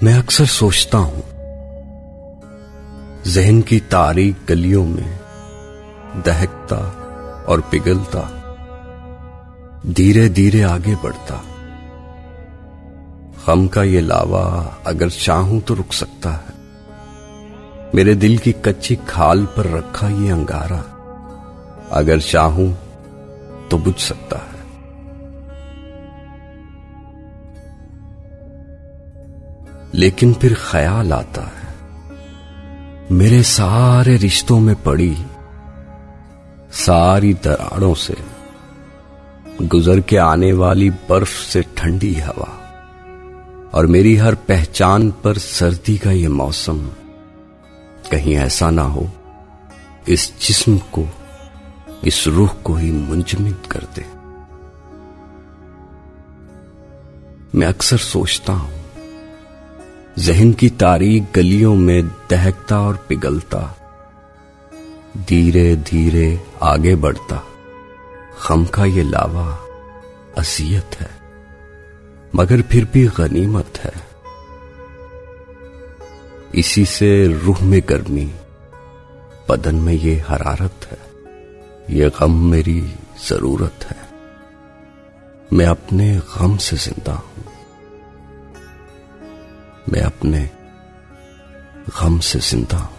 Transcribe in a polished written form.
मैं अक्सर सोचता हूं, जहन की तारीक गलियों में दहकता और पिघलता, धीरे धीरे आगे बढ़ता। गम का ये लावा अगर चाहूं तो रुक सकता है। मेरे दिल की कच्ची खाल पर रखा ये अंगारा अगर चाहूं तो बुझ सकता है। लेकिन फिर ख्याल आता है, मेरे सारे रिश्तों में पड़ी सारी दरारों से गुजर के आने वाली बर्फ से ठंडी हवा और मेरी हर पहचान पर सर्दी का ये मौसम कहीं ऐसा ना हो इस जिस्म को, इस रूह को ही मुंजमद कर दे। मैं अक्सर सोचता हूं, जहन की तारीक गलियों में दहकता और पिघलता, धीरे धीरे आगे बढ़ता। गम का ये लावा असियत है मगर फिर भी गनीमत है। इसी से रूह में गर्मी, बदन में ये हरारत है। ये गम मेरी जरूरत है। मैं अपने गम से जिंदा हूं। मैं अपने गम से जिंदा हूं।